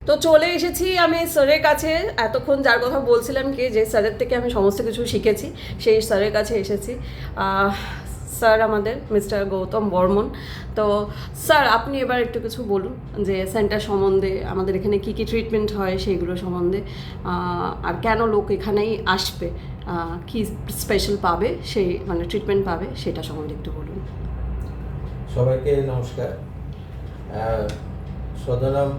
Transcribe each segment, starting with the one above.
তো চলে এসেছি আমি স্যারের কাছে। এতক্ষণ যার কথা বলছিলাম কি যে স্যারের থেকে আমি সমস্ত কিছু শিখেছি, সেই স্যারের কাছে এসেছি। স্যার আমাদের মিস্টার গৌতম বর্মন। তো স্যার আপনি এবার একটু কিছু বলুন যে সেন্টার সম্বন্ধে, আমাদের এখানে কী কী ট্রিটমেন্ট হয় সেইগুলো সম্বন্ধে, আর কেন লোক এখানেই আসবে, কী স্পেশাল পাবে, সেই মানে ট্রিটমেন্ট পাবে সেটা সম্বন্ধে একটু বলুন। সবাইকে নমস্কার। সদনাম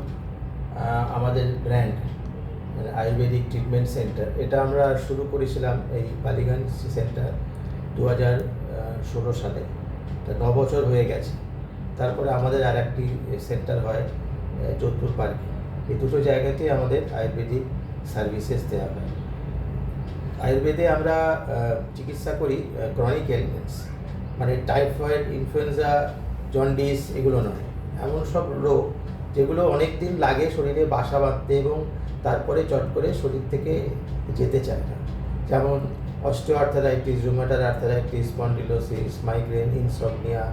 আমাদের ব্র্যান্ড আয়ুর্বেদিক ট্রিটমেন্ট সেন্টার, এটা আমরা শুরু করেছিলাম এই বালিগঞ্জ সেন্টার 2016 সালে। তা 9 বছর হয়ে গেছে। তারপরে আমাদের আর একটি সেন্টার হয় যোধপুর পার্কে। এই দুটো জায়গাতেই আমাদের আয়ুর্বেদিক সার্ভিসেস দেওয়া হয়। আয়ুর্বেদে আমরা চিকিৎসা করি ক্রনিক এলিমেন্টস, মানে টাইফয়েড, ইনফ্লুয়েঞ্জা, জন্ডিস এগুলো নয়, এমন সব রোগ যেগুলো অনেক দিন লাগে শরীরে বাসা বাঁধতে এবং তারপরে চট করে শরীর থেকে যেতে চায় না। যেমন osteoarthritis, rheumatoid arthritis, spondylosis, migraine, insomnia,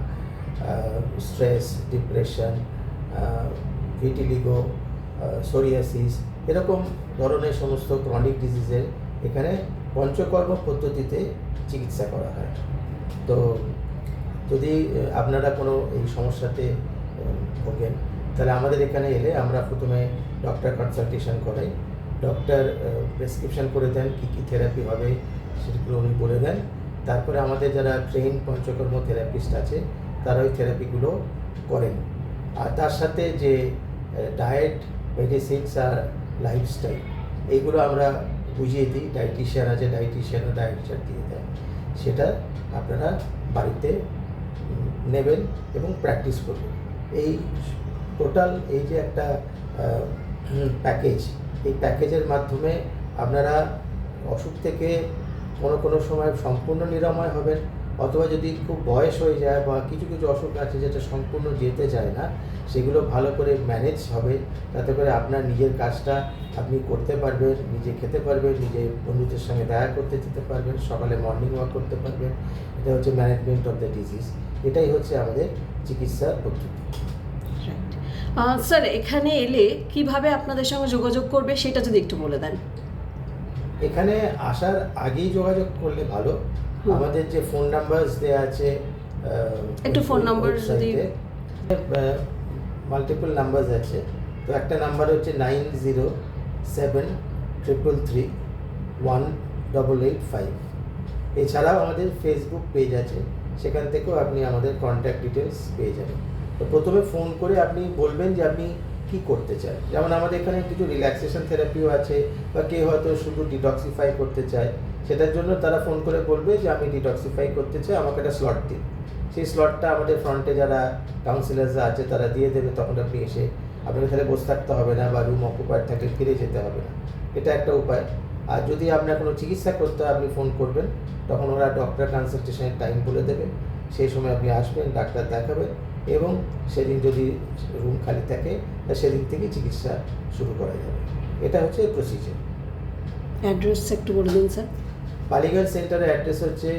stress, depression, vitiligo, psoriasis, এরকম ধরনের সমস্ত ক্রনিক ডিজিজের এখানে পঞ্চকর্ম পদ্ধতিতে চিকিৎসা করা হয়। তো যদি আপনারা কোনো এই সমস্যাতে ভোগেন, তাহলে আমাদের এখানে এলে আমরা প্রথমে ডক্টর কনসালটেশন করাই। ডক্টর প্রেসক্রিপশন করে দেন কী কী থেরাপি হবে, সেগুলো উনি বলে দেন। তারপরে আমাদের যারা ট্রেন পঞ্চকর্ম থেরাপিস্ট আছে তারা ওই থেরাপিগুলো করেন। আর তার সাথে যে ডায়েট, মেডিসিনস আর লাইফস্টাইল এইগুলো আমরা বুঝিয়ে দিই। ডায়েটিশিয়ান আছে, ডায়েটিশিয়ানও ডায়েট চার্ট দিয়ে দেয়। সেটা আপনারা বাড়িতে নেবেন এবং প্র্যাকটিস করবেন। এই টোটাল এই যে একটা প্যাকেজ, এই প্যাকেজের মাধ্যমে আপনারা অসুখ থেকে কোনো সময় সম্পূর্ণ নিরাময় হবেন, অথবা যদি খুব বয়স হয়ে যায় বা কিছু কিছু অসুখ আছে যেটা সম্পূর্ণ যেতে চায় না, সেগুলো ভালো করে ম্যানেজ হবে, যাতে করে আপনার নিজের কাজটা আপনি করতে পারবেন, নিজে খেতে পারবেন, নিজে বন্ধুদের সঙ্গে দেখা করতে যেতে পারবেন, সকালে মর্নিং ওয়াক করতে পারবেন। এটা হচ্ছে ম্যানেজমেন্ট অফ দ্য ডিজিজ। এটাই হচ্ছে আমাদের চিকিৎসার পদ্ধতি। স্যার এখানে এলে কিভাবে আপনাদের সঙ্গে যোগাযোগ করবে সেটা যদি একটু বলে দেন। এখানে আসার আগেই যোগাযোগ করলে ভালো। আমাদের যে ফোন নাম্বার দেওয়া আছে, একটু ফোন নাম্বার যদি, মাল্টিপল নাম্বার আছে। তো একটা নাম্বার হচ্ছে 9073331885। এছাড়াও আমাদের ফেসবুক পেজ আছে, সেখান থেকেও আপনি আমাদের কন্ট্যাক্ট ডিটেলস পেয়ে যাবেন। তো প্রথমে ফোন করে আপনি বলবেন যে আপনি কী করতে চান। যেমন আমাদের এখানে কিছু রিল্যাক্সেশন থেরাপিও আছে, বা কেউ হয়তো শুধু ডিটক্সিফাই করতে চায়, সেটার জন্য তারা ফোন করে বলবে যে আমি ডিটক্সিফাই করতে চাই, আমাকে একটা স্লট দিন। সেই স্লটটা আমাদের ফ্রন্টে যারা কাউন্সিলার্সরা আছে তারা দিয়ে দেবে। তখন আপনি এসে, আপনাকে তাহলে বসে থাকতে হবে না বা রুম অকুপায়েড থাকলে ফিরে যেতে হবে না। এটা একটা উপায়। আর যদি আপনার কোনো চিকিৎসা করতে হয়, আপনি ফোন করবেন, তখন ওরা ডক্টর কনসালটেশনের টাইম বলে দেবে। সেই সময় আপনি আসবেন, ডাক্তার দেখাবেন, এবং সেদিন যদি রুম খালি থাকে তা সেদিন থেকে চিকিৎসা শুরু করা যাবে। এটা হচ্ছে প্রসিজার। অ্যাড্রেস একটু বলে দিন স্যার। বালিগঞ্জ সেন্টারের অ্যাড্রেস হচ্ছে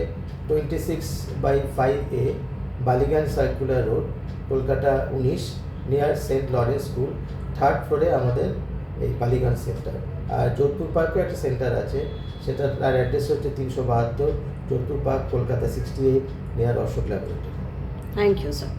26/5A Ballygunge circular road, Kolkata 19, near Saint Lawrence school, 3rd ফ্লোরে আমাদের এই বালিগঞ্জ সেন্টার। আর যোধপুর পার্কে একটা সেন্টার আছে, সেটার অ্যাড্রেস হচ্ছে 372 Jodhpur park, Kolkata 68, near Ashok laboratory. Thank you sir.